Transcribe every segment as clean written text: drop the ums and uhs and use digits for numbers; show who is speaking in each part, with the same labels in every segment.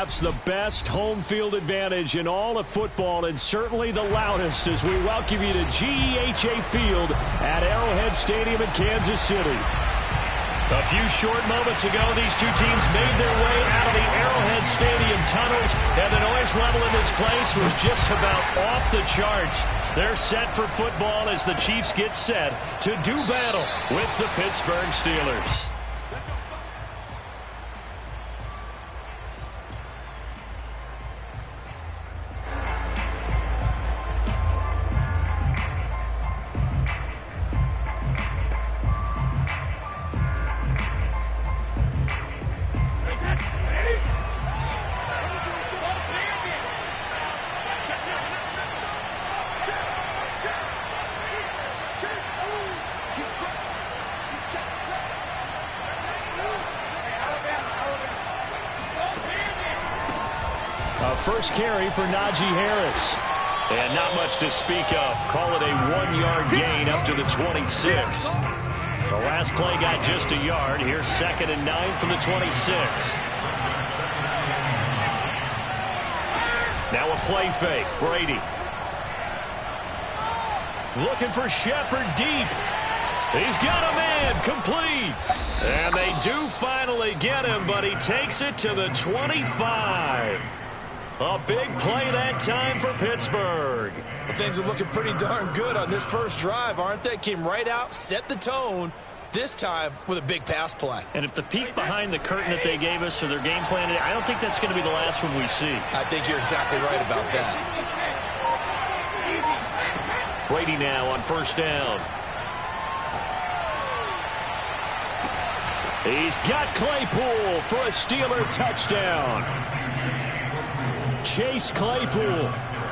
Speaker 1: perhaps the best home field advantage in all of football, and certainly the loudest, as we welcome you to GEHA Field at Arrowhead Stadium in Kansas City. A few short moments ago, these two teams made their way out of the Arrowhead Stadium tunnels, and the noise level in this place was just about off the charts. They're set for football as the Chiefs get set to do battle with the Pittsburgh Steelers. First carry for Najee Harris. And not much to speak of. Call it a 1-yard gain up to the 26. The last play got just a yard. Here's 2nd and 9 from the 26. Now a play fake. Brady. Looking for Shepard deep. He's got a man. Complete. And they do finally get him, but he takes it to the 25. A big play that time for Pittsburgh.
Speaker 2: Well, things are looking pretty darn good on this first drive, aren't they? Came right out, set the tone, this time with a big pass play.
Speaker 1: And if the peek behind the curtain that they gave us or their game plan, I don't think that's going to be the last one we see.
Speaker 2: I think you're exactly right about that.
Speaker 1: Brady now on first down. He's got Claypool for a Steeler touchdown. Chase Claypool,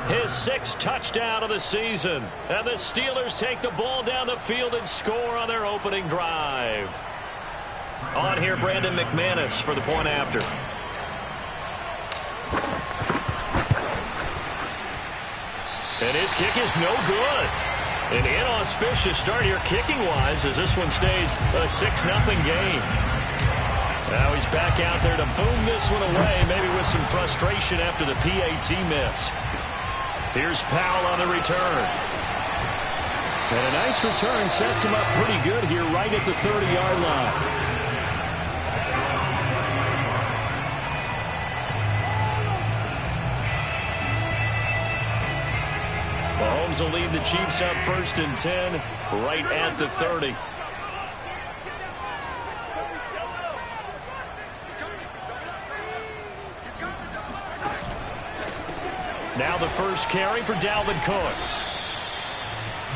Speaker 1: his 6th touchdown of the season. And the Steelers take the ball down the field and score on their opening drive. On here, Brandon McManus for the point after. And his kick is no good. An inauspicious start here kicking-wise as this one stays a 6-0 game. Now he's back out there to boom this one away, maybe with some frustration after the PAT miss. Here's Powell on the return. And a nice return sets him up pretty good here right at the 30-yard line. Mahomes will lead the Chiefs up 1st and 10 right at the 30. Now the first carry for Dalvin Cook.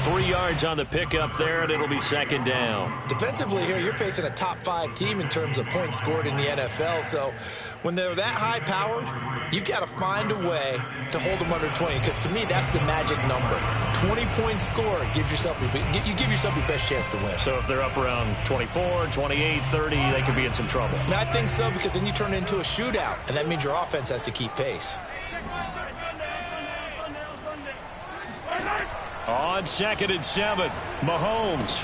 Speaker 1: 3 yards on the pickup there, and it'll be 2nd down.
Speaker 2: Defensively here, you're facing a top-5 team in terms of points scored in the NFL. So when they're that high-powered, you've got to find a way to hold them under 20. Because to me, that's the magic number. 20-point score gives yourself you give yourself your best chance to win.
Speaker 1: So if they're up around 24, 28, 30, they could be in some trouble.
Speaker 2: And I think so, because then you turn it into a shootout, and that means your offense has to keep pace.
Speaker 1: On 2nd and 7, Mahomes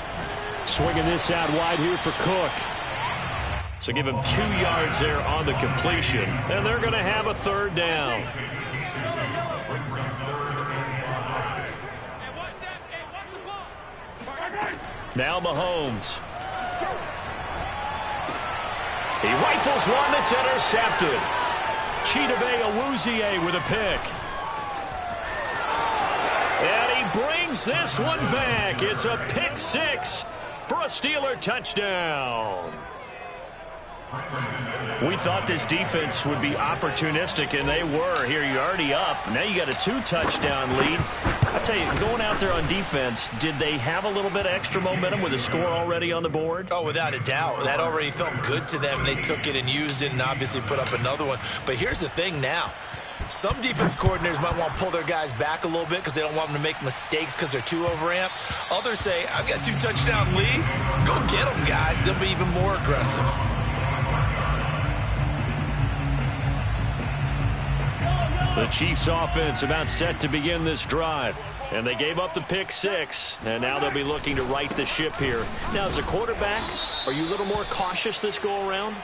Speaker 1: swinging this out wide here for Cook. So give him 2 yards there on the completion, and they're going to have a 3rd down. Now Mahomes. He rifles one that's intercepted. Chidobe Awuzie with a pick. And he brings this one back. It's a pick 6 for a Steeler touchdown. We thought this defense would be opportunistic, and they were. Here, you're already up. Now you got a 2-touchdown lead. I tell you, going out there on defense, did they have a little bit of extra momentum with a score already on the board?
Speaker 2: Oh, without a doubt. That already felt good to them, and they took it and used it and obviously put up another one. But here's the thing now. Some defense coordinators might want to pull their guys back a little bit because they don't want them to make mistakes because they're too overamped. Others say, I've got 2-touchdown lead. Go get them, guys. They'll be even more aggressive.
Speaker 1: The Chiefs offense about set to begin this drive. And they gave up the pick 6, and now they'll be looking to right the ship here. Now, as a quarterback, are you a little more cautious this go-around?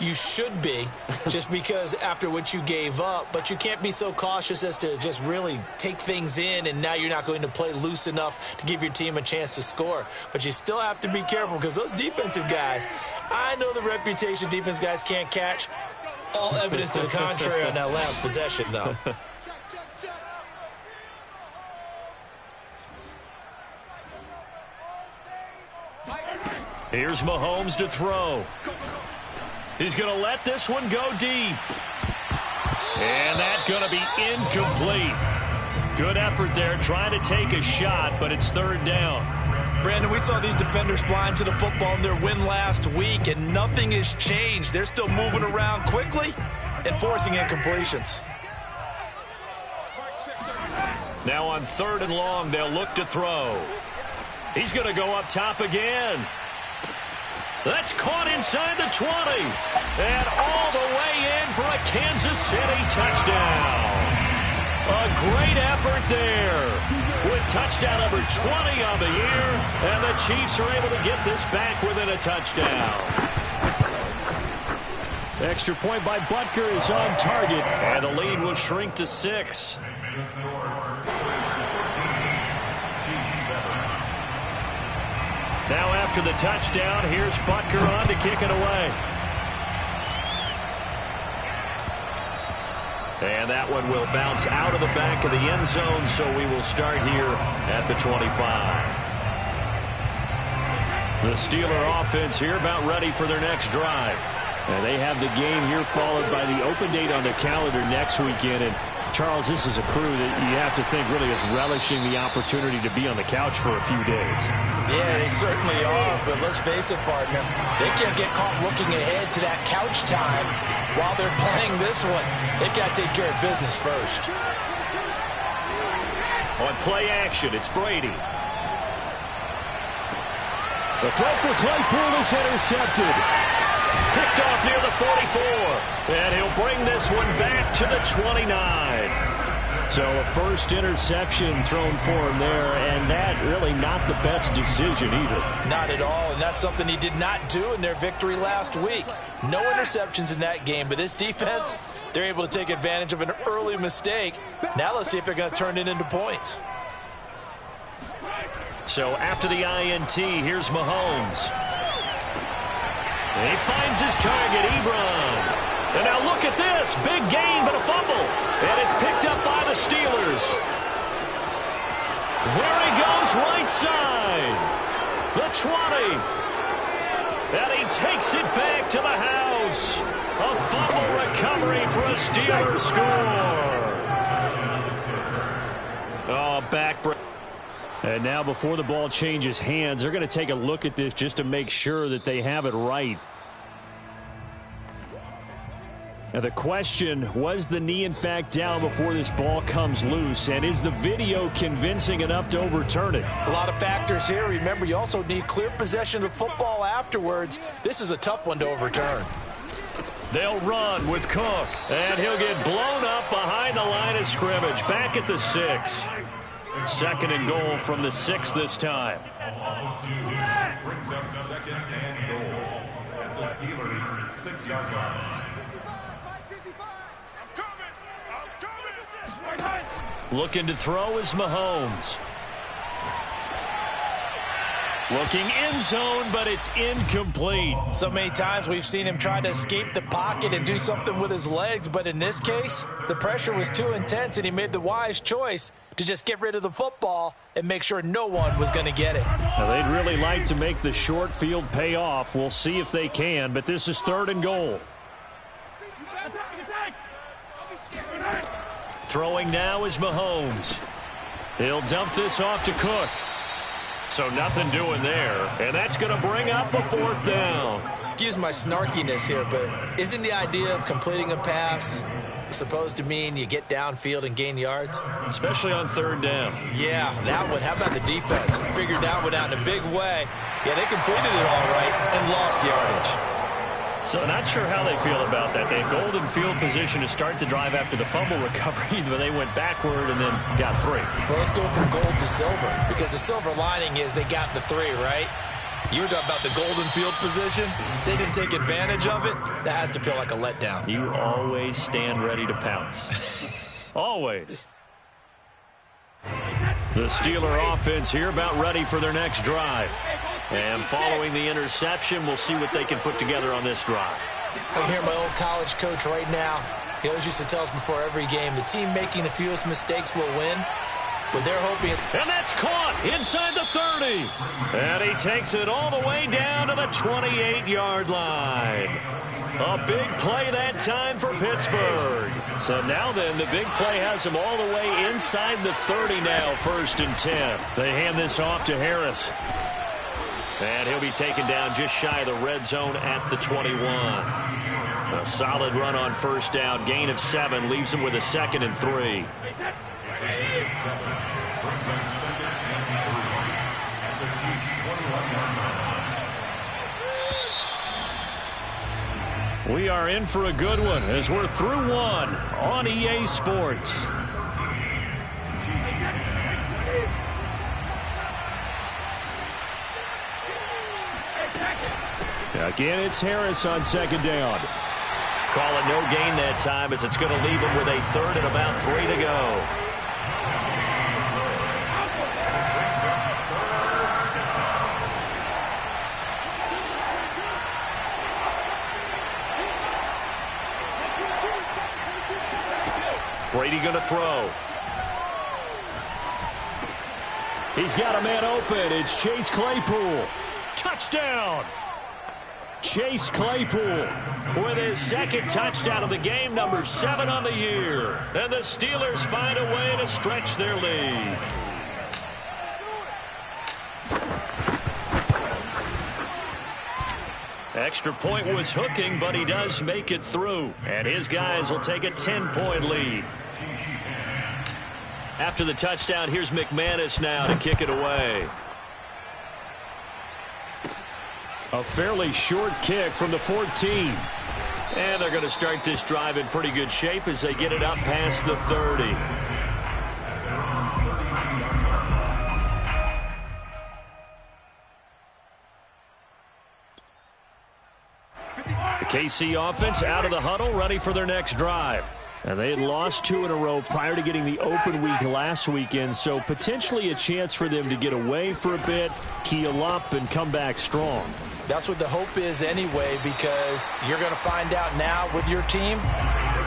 Speaker 2: You should be, just because after what you gave up, but you can't be so cautious as to just really take things in, and now you're not going to play loose enough to give your team a chance to score. But you still have to be careful, because those defensive guys, I know the reputation defense guys can't catch. All evidence to the contrary on that last possession, though.
Speaker 1: Here's Mahomes to throw. He's going to let this one go deep. And that's going to be incomplete. Good effort there trying to take a shot, but it's third down.
Speaker 2: Brandon, we saw these defenders flying to the football in their win last week, and nothing has changed. They're still moving around quickly and forcing incompletions.
Speaker 1: Now on 3rd and long, they'll look to throw. He's going to go up top again. That's caught inside the 20. And all the way in for a Kansas City touchdown. A great effort there. With touchdown number 20 on the year. And the Chiefs are able to get this back within a touchdown. Extra point by Butker is on target. And the lead will shrink to 6. Now after the touchdown, here's Butker on to kick it away. And that one will bounce out of the back of the end zone, so we will start here at the 25. The Steeler offense here about ready for their next drive. And they have the game here followed by the open date on the calendar next weekend. And Charles, this is a crew that you have to think really is relishing the opportunity to be on the couch for a few days.
Speaker 2: Yeah, they certainly are, but let's face it, partner. They can't get caught looking ahead to that couch time while they're playing this one. They've got to take care of business first.
Speaker 1: On play action, it's Brady. The throw for Claypool is intercepted. Picked off near the 44. And he'll bring this one back to the 29. So a first interception thrown for him there, and that really not the best decision either.
Speaker 2: Not at all, and that's something he did not do in their victory last week. No interceptions in that game, but this defense, they're able to take advantage of an early mistake. Now let's see if they're going to turn it into points.
Speaker 1: So after the INT, here's Mahomes. He finds his target, Ebron. And now look at this. Big gain, but a fumble. And it's picked up by the Steelers. There he goes, right side. The 20. And he takes it back to the house. A fumble recovery for a Steelers score. Oh, back break. And now before the ball changes hands, they're going to take a look at this just to make sure that they have it right. Now the question, was the knee in fact down before this ball comes loose? And is the video convincing enough to overturn it?
Speaker 2: A lot of factors here. Remember, you also need clear possession of football afterwards. This is a tough one to overturn.
Speaker 1: They'll run with Cook. And he'll get blown up behind the line of scrimmage. Back at the 6. 2nd and goal from the 6 this time.
Speaker 3: Brings up 2nd and goal at the Steelers' 6-yard line.
Speaker 1: Looking to throw is Mahomes. Looking end zone, but it's incomplete.
Speaker 2: So many times we've seen him try to escape the pocket and do something with his legs, but in this case, the pressure was too intense, and he made the wise choice to just get rid of the football and make sure no one was going to get it.
Speaker 1: Now, they'd really like to make the short field pay off. We'll see if they can, but this is 3rd and goal. Throwing now is Mahomes. He'll dump this off to Cook. So nothing doing there, and that's going to bring up a 4th down.
Speaker 2: Excuse my snarkiness here, but isn't the idea of completing a pass supposed to mean you get downfield and gain yards?
Speaker 1: Especially on 3rd down.
Speaker 2: Yeah, that one. How about the defense? Figured that one out in a big way. Yeah, they completed it all right and lost yardage.
Speaker 1: So not sure how they feel about that. They had golden field position to start the drive after the fumble recovery, but they went backward and then got 3.
Speaker 2: Well, let's go from gold to silver, because the silver lining is they got the 3, right? You were talking about the golden field position. They didn't take advantage of it. That has to feel like a letdown.
Speaker 1: You always stand ready to pounce. Always. The Steeler offense here about ready for their next drive. And following the interception, we'll see what they can put together on this drive.
Speaker 2: I can hear my old college coach right now. He always used to tell us before every game, the team making the fewest mistakes will win. But they're hoping.
Speaker 1: And that's caught inside the 30. And he takes it all the way down to the 28-yard line. A big play that time for Pittsburgh. So now then, the big play has him all the way inside the 30 now, 1st and 10. They hand this off to Harris. And he'll be taken down just shy of the red zone at the 21. A solid run on 1st down. Gain of 7 leaves him with a 2nd and 3. We are in for a good one as we're through one on EA Sports. Again, it's Harris on 2nd down. Call it no gain that time as it's going to leave him with a 3rd and about 3 to go. Brady going to throw. He's got a man open. It's Chase Claypool. Touchdown! Chase Claypool with his 2nd touchdown of the game, number 7 on the year. And the Steelers find a way to stretch their lead. Extra point was hooking, but he does make it through. And his guys will take a 10-point lead. After the touchdown, here's McManus now to kick it away. A fairly short kick from the 14. And they're going to start this drive in pretty good shape as they get it up past the 30. The KC offense out of the huddle, ready for their next drive. And they had lost 2 in a row prior to getting the open week last weekend, so potentially a chance for them to get away for a bit, keel up, and come back strong.
Speaker 2: That's what the hope is anyway, because you're going to find out now with your team,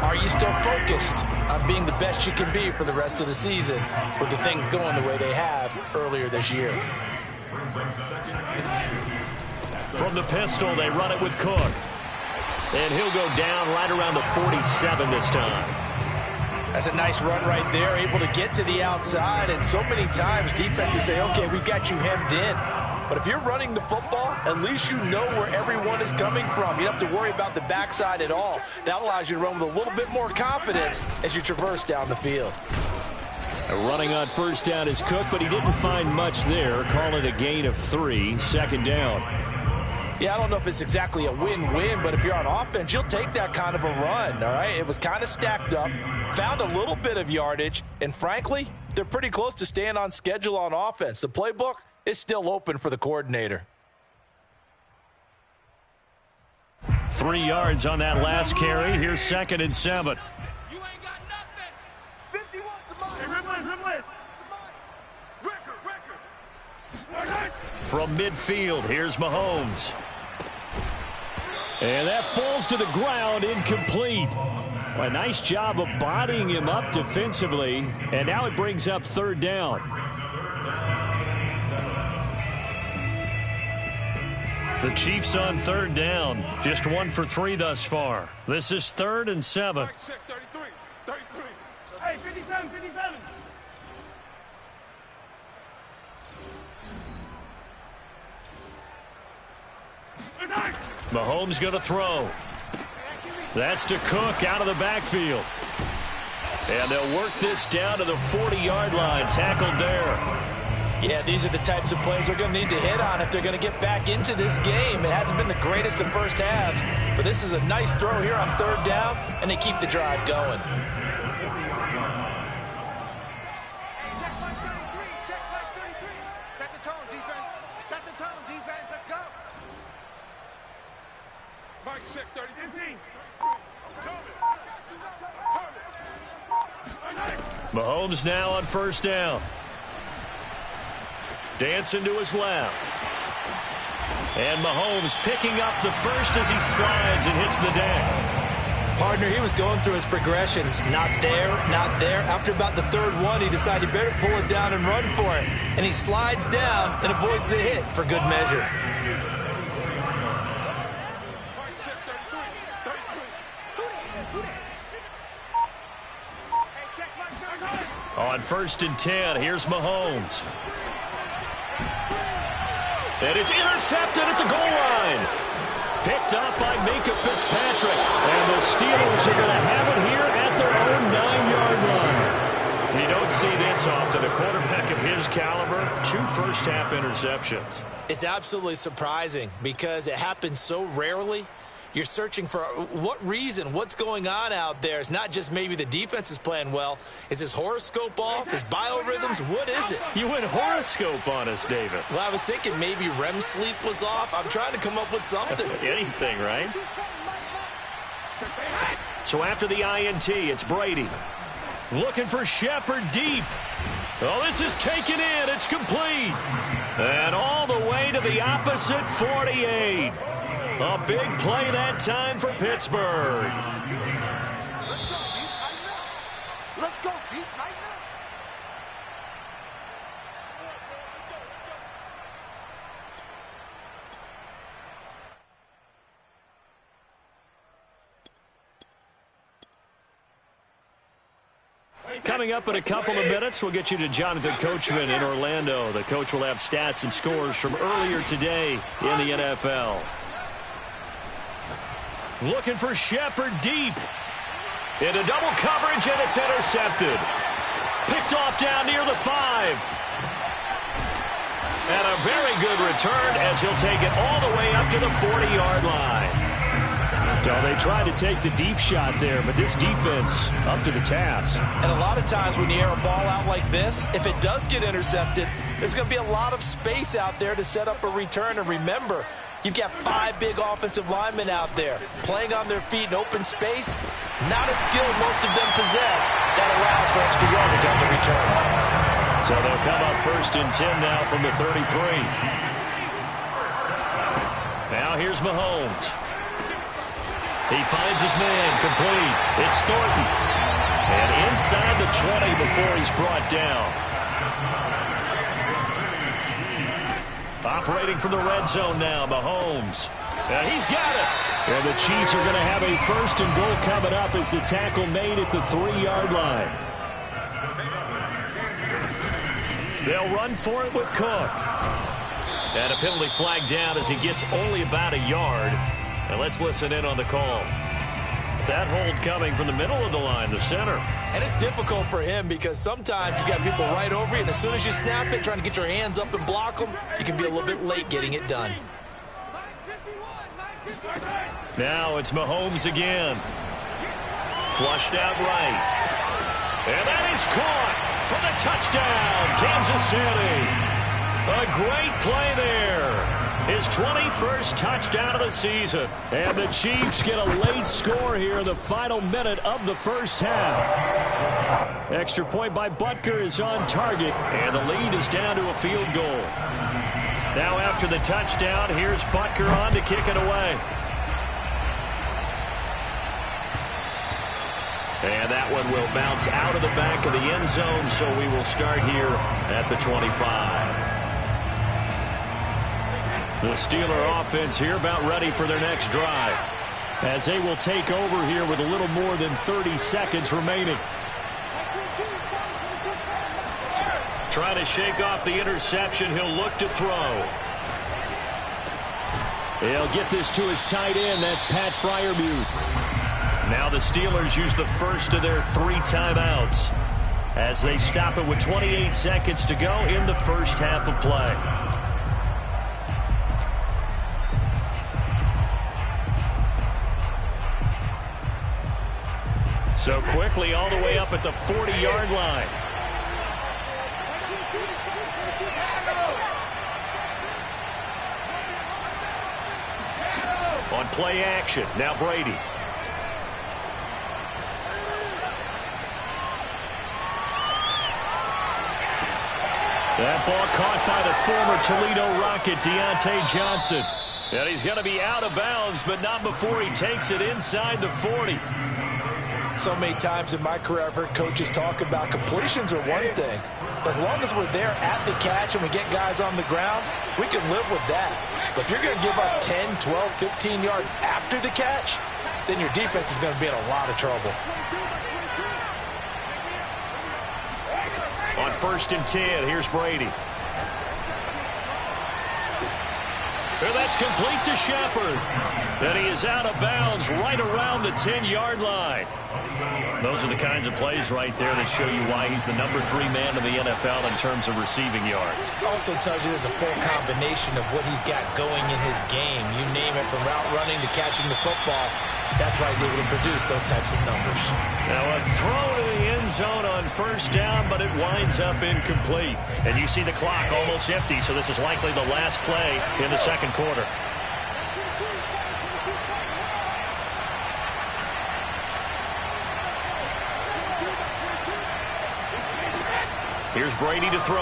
Speaker 2: are you still focused on being the best you can be for the rest of the season with the things going the way they have earlier this year?
Speaker 1: From the pistol, they run it with Cook. And he'll go down right around the 47 this time.
Speaker 2: That's a nice run right there, able to get to the outside. And so many times defenses say, okay, we've got you hemmed in. But if you're running the football, at least you know where everyone is coming from. You don't have to worry about the backside at all. That allows you to run with a little bit more confidence as you traverse down the field.
Speaker 1: Running on 1st down is Cook, but he didn't find much there. Call it a gain of 3, 2nd down.
Speaker 2: Yeah, I don't know if it's exactly a win-win, but if you're on offense, you'll take that kind of a run, all right? It was kind of stacked up, found a little bit of yardage, and frankly, they're pretty close to staying on schedule on offense. The playbook is still open for the coordinator.
Speaker 1: 3 yards on that last carry. Here's 2nd and 7.
Speaker 4: You ain't got nothing. 51 to
Speaker 1: From midfield, here's Mahomes. And that falls to the ground, incomplete. A nice job of bodying him up defensively. And now it brings up 3rd down. The Chiefs on 3rd down. Just 1 for 3 thus far. This is 3rd and 7.
Speaker 4: 33. Hey, 57.
Speaker 1: Mahomes going to throw. That's to Cook out of the backfield. And they'll work this down to the 40-yard line. Tackled there.
Speaker 2: Yeah, these are the types of plays they're going to need to hit on if they're going to get back into this game. It hasn't been the greatest of first halves, but this is a nice throw here on 3rd down, and they keep the drive going.
Speaker 4: Check back 33. Set the tone, defense. Set the tone, defense. Let's go.
Speaker 3: Mike, check 30.
Speaker 1: Mahomes now on first down. Dancing to his left. And Mahomes picking up the first as he slides and hits the deck.
Speaker 2: Partner, he was going through his progressions. Not there, not there. After about the third one, he decided he better pull it down and run for it. And he slides down and avoids the hit for good measure.
Speaker 1: On 1st and 10, here's Mahomes. And it's intercepted at the goal line. Picked up by Minka Fitzpatrick. And the Steelers are going to have it here at their own 9-yard line. You don't see this often. A quarterback of his caliber, 2 first-half interceptions.
Speaker 2: It's absolutely surprising because it happens so rarely. You're searching for what reason, what's going on out there. It's not just maybe the defense is playing well. Is his horoscope off? His biorhythms? What is it?
Speaker 1: You went horoscope on us, Davis.
Speaker 2: Well, I was thinking maybe REM sleep was off. I'm trying to come up with something.
Speaker 1: Anything, right? So after the INT, it's Brady. Looking for Shepard deep. Oh, this is taken in. It's complete. And all the way to the opposite 48. A big play that time for Pittsburgh.
Speaker 4: Let's go, D. Tighten up. Let's go, D. Tighten up.
Speaker 1: Coming up in a couple of minutes, we'll get you to Jonathan Coachman in Orlando. The coach will have stats and scores from earlier today in the NFL. Looking for Shepard deep. Into double coverage, and it's intercepted. Picked off down near the 5. And a very good return as he'll take it all the way up to the 40-yard line. So they tried to take the deep shot there, but this defense up to the task.
Speaker 2: And a lot of times when you air a ball out like this, if it does get intercepted, there's going to be a lot of space out there to set up a return. And remember, you've got 5 big offensive linemen out there playing on their feet in open space. Not a skill most of them possess that allows for extra yardage on the return.
Speaker 1: So they'll come up 1st and 10 now from the 33. Now here's Mahomes. He finds his man complete. It's Thornton. And inside the 20 before he's brought down. Operating from the red zone now, Mahomes. And he's got it. And the Chiefs are going to have a 1st and goal coming up as the tackle made at the 3-yard line. They'll run for it with Cook. And a penalty flag down as he gets only about a yard. And let's listen in on the call. That hold coming from the middle of the line, the center.
Speaker 2: And it's difficult for him because sometimes you got people right over you, and as soon as you snap it, trying to get your hands up and block them, you can be a little bit late getting it done.
Speaker 1: Now it's Mahomes again. Flushed out right. And that is caught for the touchdown, Kansas City. A great play there. His 21st touchdown of the season. And the Chiefs get a late score here in the final minute of the first half. Extra point by Butker is on target, and the lead is down to a field goal. Now after the touchdown, here's Butker on to kick it away. And that one will bounce out of the back of the end zone, so we will start here at the 25. The Steeler offense here about ready for their next drive, as they will take over here with a little more than 30 seconds remaining. Trying to shake off the interception. He'll look to throw. He'll get this to his tight end. That's Pat Freiermuth. Now the Steelers use the first of their 3 timeouts as they stop it with 28 seconds to go in the first half of play. So quickly all the way up at the 40-yard line. On play action, now Brady. That ball caught by the former Toledo Rocket, Deontay Johnson. And he's going to be out of bounds, but not before he takes it inside the 40.
Speaker 2: So many times in my career, I've heard coaches talk about completions are one thing. But as long as we're there at the catch and we get guys on the ground, we can live with that. But if you're going to give up 10, 12, 15 yards after the catch, then your defense is going to be in a lot of trouble.
Speaker 1: On 1st and 10, here's Brady. And that's complete to Shepard. And he is out of bounds right around the 10-yard line. Those are the kinds of plays right there that show you why he's the number 3 man in the NFL in terms of receiving yards.
Speaker 2: Also tells you there's a full combination of what he's got going in his game. You name it, from route running to catching the football. That's why he's able to produce those types of numbers.
Speaker 1: Now a throw to the end zone on 1st down, but it winds up incomplete. And you see the clock almost empty, so this is likely the last play in the 2nd quarter. Here's Brady to throw.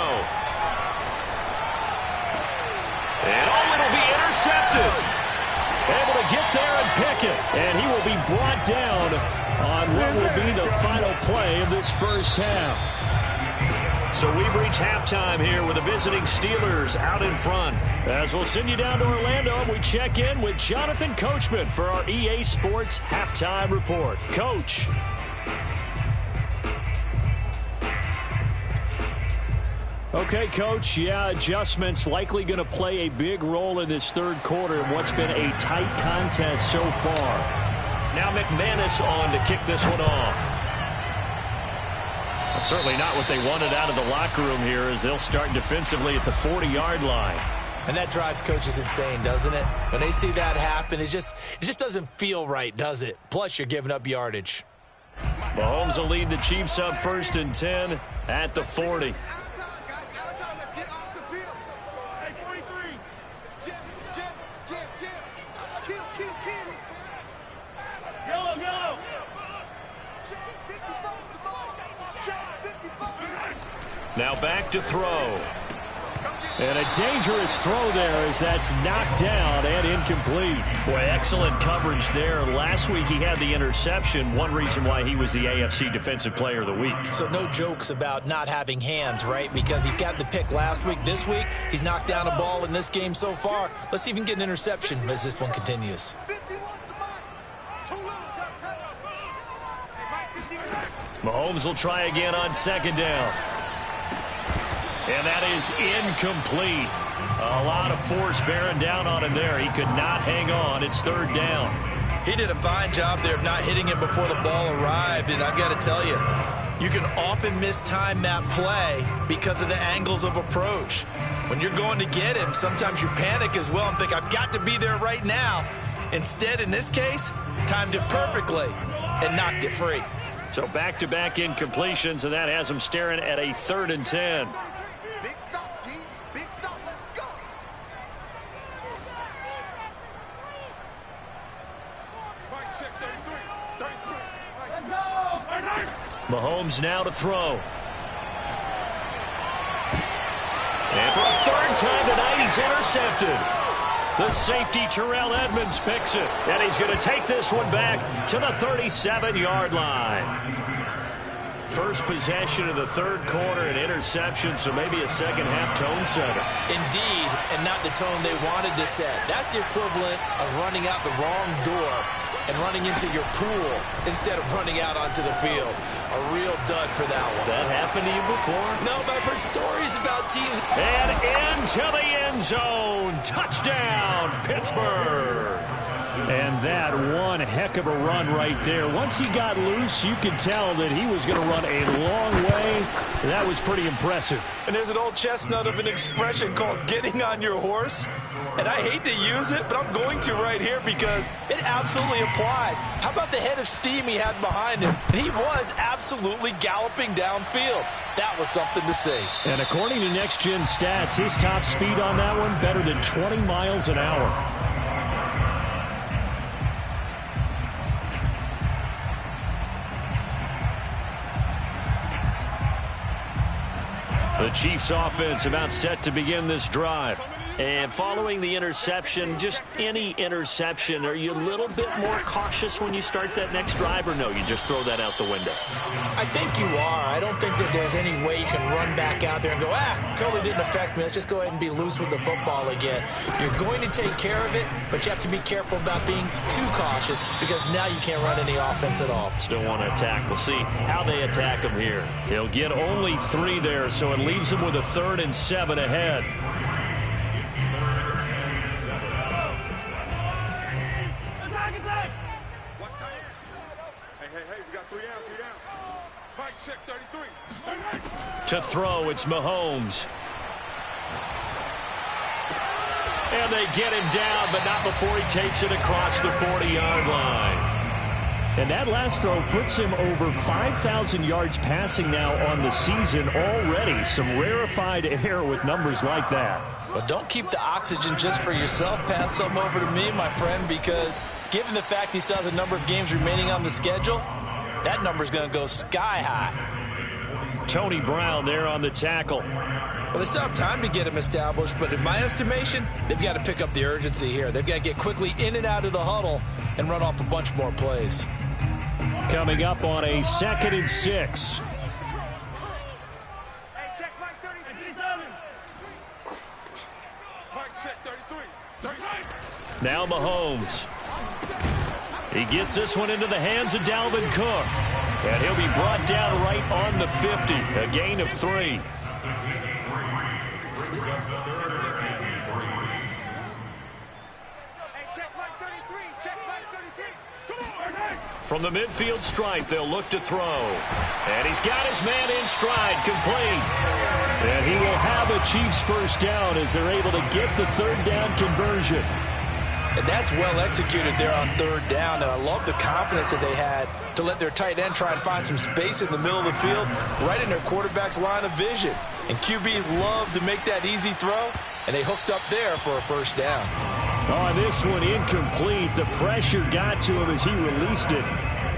Speaker 1: And it'll be intercepted. Able to get there and pick it. And he will be brought down on what will be the final play of this first half. So we've reached halftime here with the visiting Steelers out in front. As we'll send you down to Orlando, we check in with Jonathan Coachman for our EA Sports Halftime Report. Coach. Okay, Coach, yeah, adjustments likely going to play a big role in this 3rd quarter in what's been a tight contest so far. Now McManus on to kick this one off. Well, certainly not what they wanted out of the locker room here, as they'll start defensively at the 40-yard line.
Speaker 2: And that drives coaches insane, doesn't it? When they see that happen, it just doesn't feel right, does it? Plus, you're giving up yardage.
Speaker 1: Mahomes will lead the Chiefs up 1st and 10 at the 40. Now back to throw. And a dangerous throw there as that's knocked down and incomplete. Boy, excellent coverage there. Last week he had the interception. One reason why he was the AFC Defensive Player of the Week.
Speaker 2: So no jokes about not having hands, right? Because he got the pick last week. This week, he's knocked down a ball in this game so far. Let's even get an interception as this one continues.
Speaker 1: Mahomes will try again on 2nd down. And that is incomplete. A lot of force bearing down on him there. He could not hang on. It's 3rd down.
Speaker 2: He did a fine job there of not hitting it before the ball arrived. And I've got to tell you, you can often mistime that play because of the angles of approach. When you're going to get him, sometimes you panic as well and think, I've got to be there right now. Instead, in this case, timed it perfectly and knocked it free.
Speaker 1: So back-to-back incompletions, and that has him staring at a 3rd and 10.
Speaker 4: Big stop, team. Big stop. Let's go.
Speaker 1: Mahomes now to throw. And for a 3rd time tonight, he's intercepted. The safety, Terrell Edmonds, picks it. And he's going to take this one back to the 37-yard line. First possession of the 3rd quarter, an interception, so maybe a second-half tone setter.
Speaker 2: Indeed, and not the tone they wanted to set. That's the equivalent of running out the wrong door and running into your pool instead of running out onto the field. A real dud for that one.
Speaker 1: Has that happened to you before?
Speaker 2: No, but I've heard stories about teams.
Speaker 1: And into the end zone. Touchdown, Pittsburgh. And that one heck of a run right there. Once he got loose, you could tell that he was going to run a long way. That was pretty impressive.
Speaker 2: And there's an old chestnut of an expression called getting on your horse. And I hate to use it, but I'm going to right here because it absolutely applies. How about the head of steam he had behind him? And he was absolutely galloping downfield. That was something to see.
Speaker 1: And according to Next Gen Stats, his top speed on that one better than 20 miles an hour. The Chiefs offense about set to begin this drive.
Speaker 2: And following the interception, just any interception, are you a little bit more cautious when you start that next drive, or no, you just throw that out the window? I think you are. I don't think that there's any way you can run back out there and go, totally didn't affect me. Let's just go ahead and be loose with the football again. You're going to take care of it, but you have to be careful about being too cautious because now you can't run any offense at all.
Speaker 1: Still want to attack. We'll see how they attack him here. He'll get only 3 there, so it leaves him with a 3rd and 7 ahead. To throw, it's Mahomes. And they get him down, but not before he takes it across the 40-yard line. And that last throw puts him over 5,000 yards passing now on the season already. Some rarefied air with numbers like that.
Speaker 2: But don't keep the oxygen just for yourself. Pass some over to me, my friend, because given the fact he still has a number of games remaining on the schedule, that number is going to go sky high.
Speaker 1: Tony Brown there on the tackle.
Speaker 2: Well, they still have time to get him established, but in my estimation, they've got to pick up the urgency here. They've got to get quickly in and out of the huddle and run off a bunch more plays.
Speaker 1: Coming up on a 2nd and 6. Now Mahomes. He gets this one into the hands of Dalvin Cook. And he'll be brought down right on the 50. A gain of 3. From the midfield stripe, they'll look to throw. And he's got his man in stride, complete. And he will have a Chiefs first down as they're able to get the 3rd down conversion.
Speaker 2: And that's well executed there on 3rd down. And I love the confidence that they had to let their tight end try and find some space in the middle of the field, right in their quarterback's line of vision. And QBs love to make that easy throw, and they hooked up there for a first down.
Speaker 1: On this one, incomplete. The pressure got to him as he released it.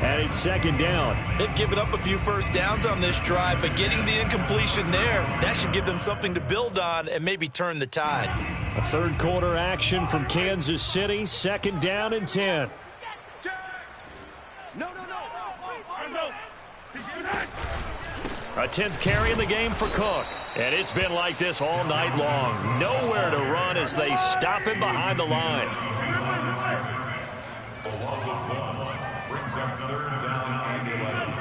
Speaker 1: And it's 2nd down.
Speaker 2: They've given up a few first downs on this drive, but getting the incompletion there, that should give them something to build on and maybe turn the tide.
Speaker 1: A 3rd quarter action from Kansas City. 2nd down and 10. A 10th carry in the game for Cook. And it's been like this all night long. Nowhere to run as they stop him behind the line.
Speaker 3: Brings up 3rd down and 11.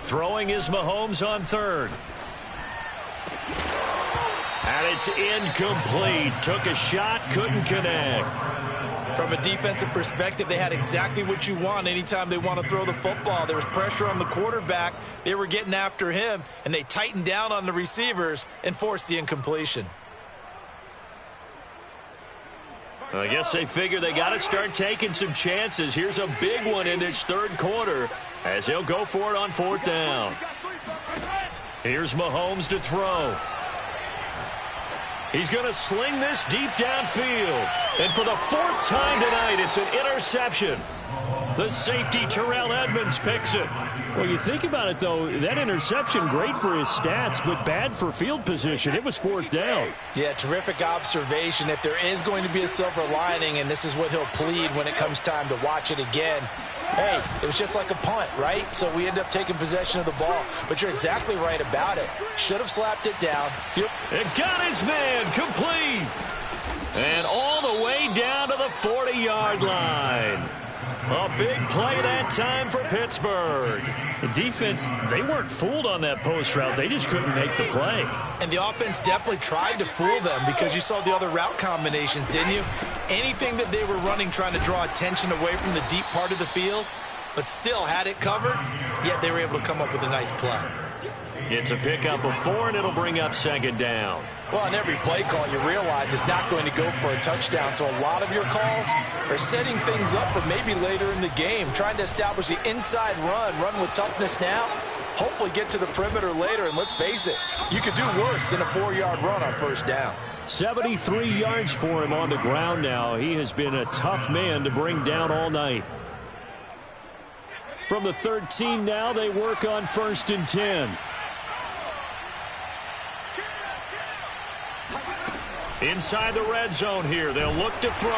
Speaker 1: Throwing is Mahomes on 3rd. And it's incomplete. Took a shot, couldn't connect.
Speaker 2: From a defensive perspective, they had exactly what you want anytime they want to throw the football. There was pressure on the quarterback. They were getting after him, and they tightened down on the receivers and forced the incompletion.
Speaker 1: I guess they figure they got to start taking some chances. Here's a big one in this 3rd quarter as he'll go for it on 4th down. Here's Mahomes to throw. He's going to sling this deep downfield. And for the 4th time tonight, it's an interception. The safety, Terrell Edmonds, picks it. Well, you think about it, though, that interception, great for his stats, but bad for field position. It was 4th down.
Speaker 2: Yeah, terrific observation. If there is going to be a silver lining, and this is what he'll plead when it comes time to watch it again, hey, it was just like a punt, right? So we end up taking possession of the ball. But you're exactly right about it. Should have slapped it down.
Speaker 1: It got his man complete. And all the way down to the 40-yard line. A big play that time for Pittsburgh. The defense, they weren't fooled on that post route. They just couldn't make the play.
Speaker 2: And the offense definitely tried to fool them because you saw the other route combinations, didn't you? Anything that they were running trying to draw attention away from the deep part of the field, but still had it covered, yet they were able to come up with a nice play.
Speaker 1: It's a pickup of 4, and it'll bring up 2nd down.
Speaker 2: Well, on every play call, you realize it's not going to go for a touchdown, so a lot of your calls are setting things up for maybe later in the game, trying to establish the inside run with toughness now, hopefully get to the perimeter later, and let's face it, you could do worse than a 4-yard run on 1st down.
Speaker 1: 73 yards for him on the ground now. He has been a tough man to bring down all night. From the 13 now, they work on 1st and 10. Inside the red zone here, they'll look to throw.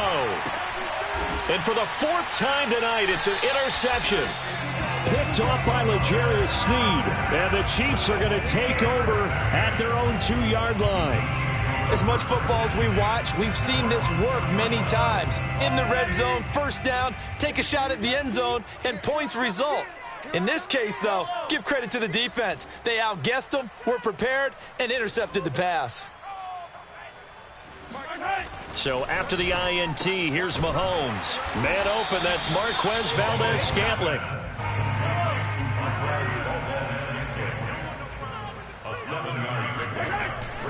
Speaker 1: And for the 4th time tonight, it's an interception. Picked off by L'Jarius Sneed. And the Chiefs are going to take over at their own 2-yard line.
Speaker 2: As much football as we watch, we've seen this work many times. In the red zone, 1st down, take a shot at the end zone, and points result. In this case, though, give credit to the defense. They outguessed them, were prepared, and intercepted the pass.
Speaker 1: So after the INT, here's Mahomes. Man open, that's Marquez Valdez-Scantling.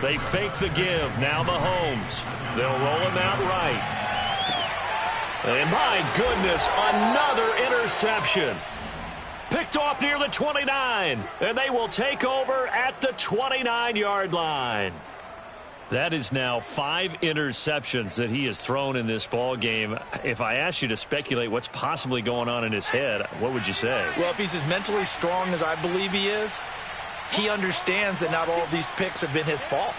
Speaker 1: They fake the give. Now Mahomes. They'll roll him out right. And my goodness, another interception. Picked off near the 29. And they will take over at the 29-yard line. That is now 5 interceptions that he has thrown in this ball game. If I asked you to speculate what's possibly going on in his head, what would you say?
Speaker 2: Well, if he's as mentally strong as I believe he is, he understands that not all of these picks have been his fault.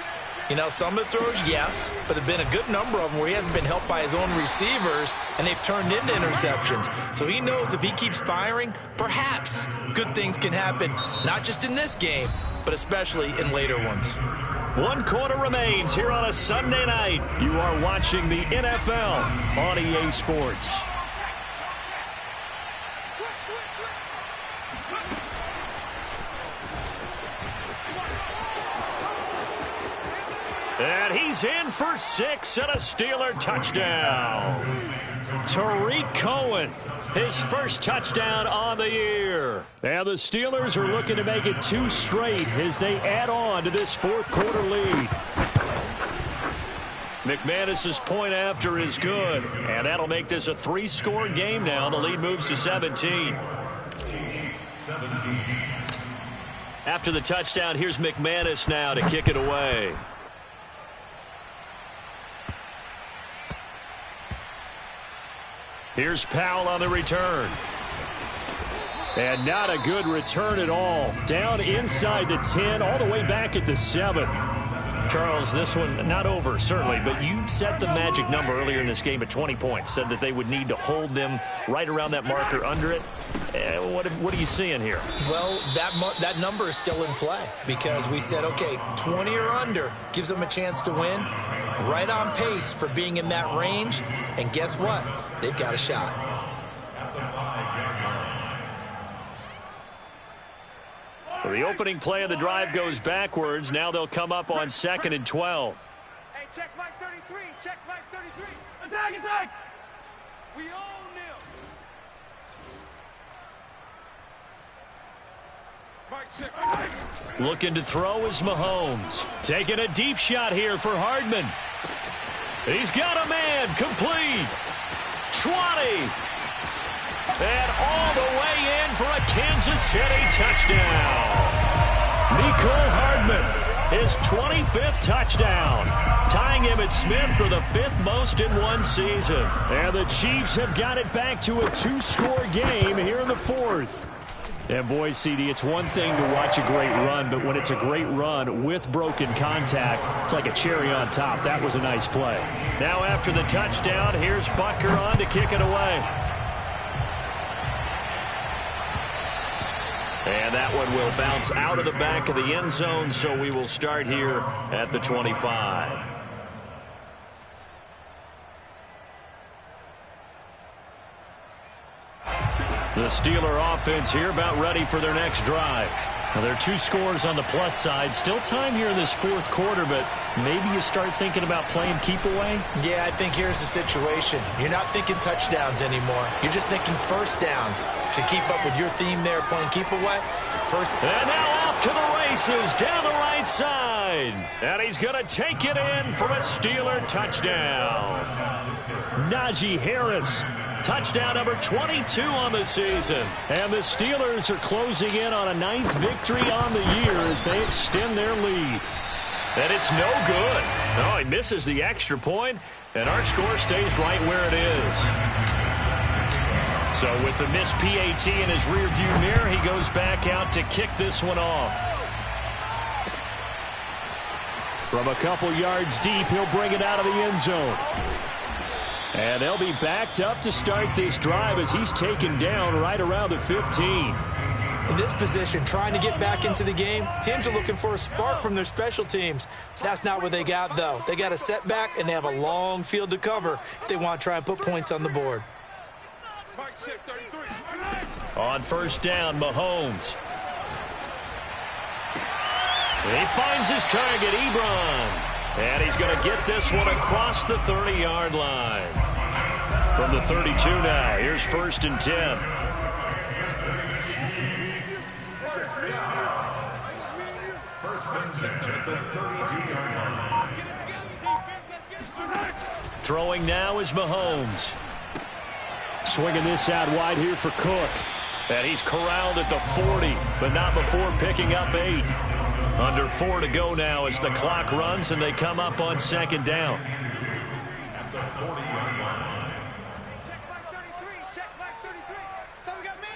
Speaker 2: You know, some of the throws, yes, but there have been a good number of them where he hasn't been helped by his own receivers, and they've turned into interceptions. So he knows if he keeps firing, perhaps good things can happen, not just in this game, but especially in later ones.
Speaker 1: 1 quarter remains here on a Sunday night. You are watching the NFL on EA Sports. And he's in for 6 and a Steeler touchdown. Tariq Cohen, his first touchdown on the year. And the Steelers are looking to make it 2 straight as they add on to this 4th quarter lead. McManus's point after is good, and that'll make this a 3-score game now. The lead moves to 17. After the touchdown, here's McManus now to kick it away. Here's Powell on the return. And not a good return at all. Down inside the 10, all the way back at the 7. Charles, this one not over, certainly, but you set the magic number earlier in this game at 20 points. Said that they would need to hold them right around that marker under it. What are you seeing here?
Speaker 2: Well, that number is still in play because we said, okay, 20 or under gives them a chance to win. Right on pace for being in that range. And guess what? They've got a shot.
Speaker 1: So the opening play of the drive goes backwards. Now they'll come up on 2nd and 12.
Speaker 4: Hey, check Mike 33. Check Mike 33. Attack, attack. We own them. Mike, check.
Speaker 1: Looking to throw is Mahomes. Taking a deep shot here for Hardman. He's got a man. Complete. 20. And all the way in for a Kansas City touchdown. Mecole Hardman, his 25th touchdown, tying Emmitt Smith for the 5th most in one season. And the Chiefs have got it back to a 2-score game here in the 4th. And boy, CD, it's one thing to watch a great run, but when it's a great run with broken contact, it's like a cherry on top. That was a nice play. Now after the touchdown, here's Butker on to kick it away. And that one will bounce out of the back of the end zone, so we will start here at the 25. The Steeler offense here about ready for their next drive. Now, there are 2 scores on the plus side. Still time here in this 4th quarter, but maybe you start thinking about playing keep away?
Speaker 2: Yeah, I think here's the situation. You're not thinking touchdowns anymore. You're just thinking 1st downs to keep up with your theme there, playing keep away.
Speaker 1: And now off to the races down the right side. And he's going to take it in for a Steeler touchdown. Najee Harris. Touchdown number 22 on the season. And the Steelers are closing in on a 9th victory on the year as they extend their lead. And it's no good. No, he misses the extra point, and our score stays right where it is. So with the missed PAT in his rearview mirror, he goes back out to kick this one off. From a couple yards deep, he'll bring it out of the end zone. And they'll be backed up to start this drive as he's taken down right around the 15.
Speaker 2: In this position, trying to get back into the game, teams are looking for a spark from their special teams. That's not what they got, though. They got a setback, and they have a long field to cover if they want to try and put points on the board.
Speaker 1: On first down, Mahomes. He finds his target, Ebron. And he's going to get this one across the 30-yard line. From the 32 now, here's 1st and 10. Throwing now is Mahomes. Swinging this out wide here for Cook. And he's corralled at the 40, but not before picking up 8. Under 4 to go now as the clock runs and they come up on 2nd down.
Speaker 3: At the 40-yard line.
Speaker 4: Check back 33. Check back 33. So we got man.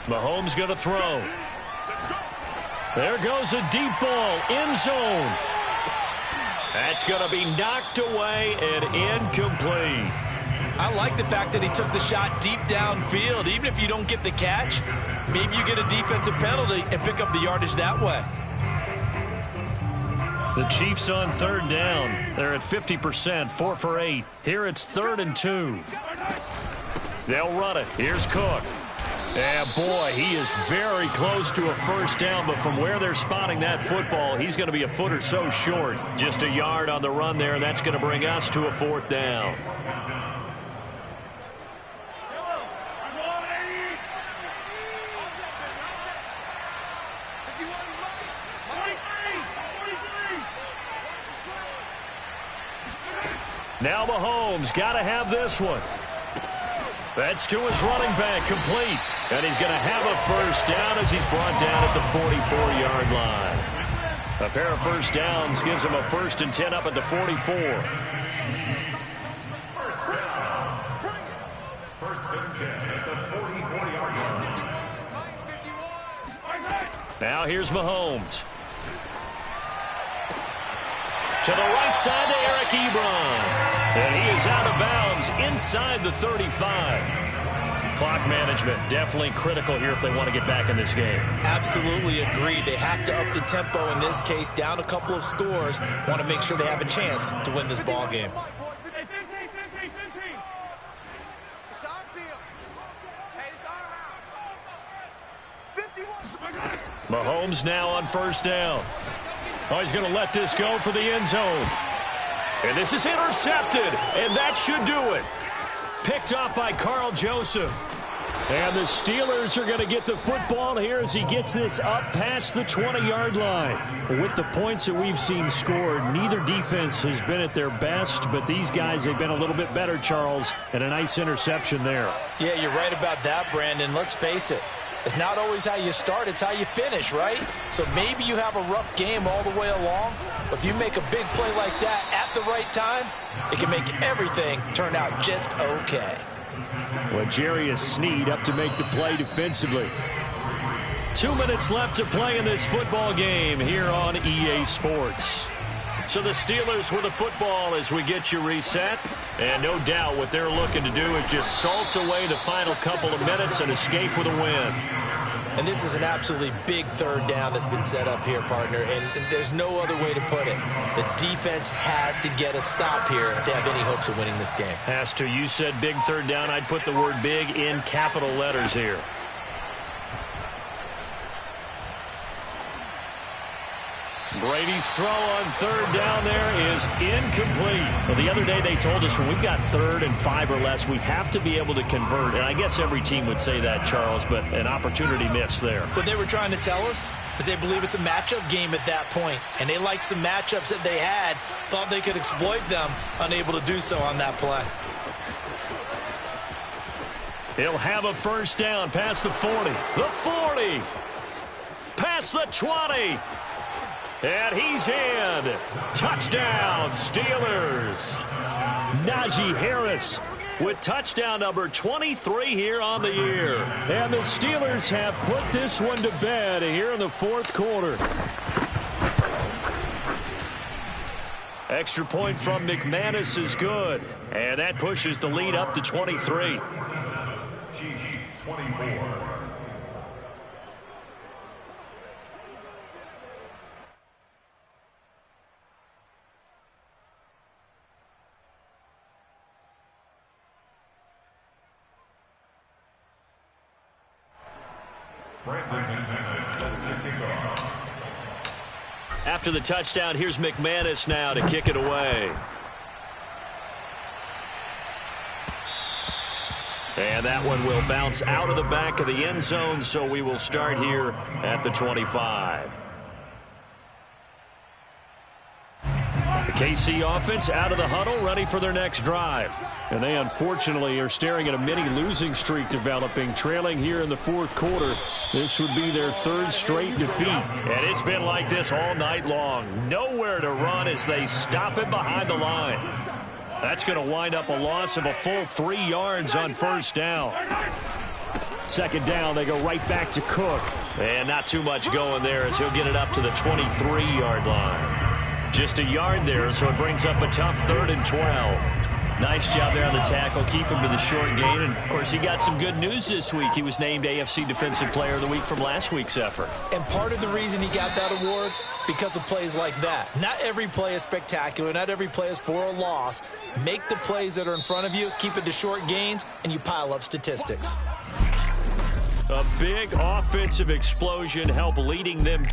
Speaker 1: Mahomes going to throw. There goes a deep ball, end zone. That's going to be knocked away and incomplete.
Speaker 2: I like the fact that he took the shot deep downfield. Even if you don't get the catch, maybe you get a defensive penalty and pick up the yardage that way.
Speaker 1: The Chiefs on 3rd down. They're at 50%, 4 for 8. Here it's 3rd and 2. They'll run it. Here's Cook. And boy, he is very close to a 1st down, but from where they're spotting that football, he's going to be a foot or so short. Just a yard on the run there, and that's going to bring us to a 4th down. Now Mahomes got to have this one. That's to his running back, complete. And he's going to have a 1st down as he's brought down at the 44-yard line. A pair of 1st downs gives him a 1st and 10 up at the 44.
Speaker 3: 1st down. 1st and 10 at the 44-yard line.
Speaker 1: Now here's Mahomes. To the right side to Eric Ebron. And he is out of bounds inside the 35. Clock management definitely critical here if they want to get back in this game.
Speaker 2: Absolutely agreed. They have to up the tempo in this case, down a couple of scores. Want to make sure they have a chance to win this ball game.
Speaker 4: 15. It's our field. Hey, it's our house. 51.
Speaker 1: Mahomes now on 1st down. Oh, he's going to let this go for the end zone. And this is intercepted, and that should do it. Picked off by Carl Joseph. And the Steelers are going to get the football here as he gets this up past the 20-yard line. With the points that we've seen scored, neither defense has been at their best, but these guys have been a little bit better, Charles, and a nice interception there.
Speaker 2: Yeah, you're right about that, Brandon. Let's face it. It's not always how you start, it's how you finish, right? So maybe you have a rough game all the way along, but if you make a big play like that at the right time, it can make everything turn out just okay.
Speaker 1: Well, Jarius Sneed up to make the play defensively. 2 minutes left to play in this football game here on EA Sports. So the Steelers with the football as we get you reset. And no doubt what they're looking to do is just salt away the final couple of minutes and escape with a win.
Speaker 2: And this is an absolutely big 3rd down that's been set up here, partner. And there's no other way to put it. The defense has to get a stop here to have any hopes of winning this game.
Speaker 1: Has to. You said big 3rd down. I'd put the word big in capital letters here. Brady's throw on 3rd down there is incomplete. Well, the other day they told us when we've got 3rd and 5 or less, we have to be able to convert. And I guess every team would say that, Charles, but an opportunity missed there.
Speaker 2: What they were trying to tell us is they believe it's a matchup game at that point. And they liked some matchups that they had, thought they could exploit them, unable to do so on that play.
Speaker 1: He'll have a 1st down past the 40. The 40. Past the 20. And he's in. Touchdown, Steelers. Najee Harris with touchdown number 23 here on the year. And the Steelers have put this one to bed here in the fourth quarter. Extra point from McManus is good. And that pushes the lead up to 23.
Speaker 3: Chiefs 24.
Speaker 1: After the touchdown, here's McManus now to kick it away. And that one will bounce out of the back of the end zone, so we will start here at the 25. The KC offense out of the huddle, ready for their next drive. And they unfortunately are staring at a mini losing streak developing, trailing here in the fourth quarter. This would be their third straight defeat. And it's been like this all night long. Nowhere to run as they stop it behind the line. That's going to wind up a loss of a full 3 yards on first down. Second down, they go right back to Cook. And not too much going there as he'll get it up to the 23-yard line. Just a yard there, so it brings up a tough 3rd and 12. Nice job there on the tackle, keep him to the short gain. And, of course, he got some good news this week. He was named AFC Defensive Player of the Week from last week's effort.
Speaker 2: And part of the reason he got that award, because of plays like that. Not every play is spectacular. Not every play is for a loss. Make the plays that are in front of you, keep it to short gains, and you pile up statistics.
Speaker 1: A big offensive explosion helped leading them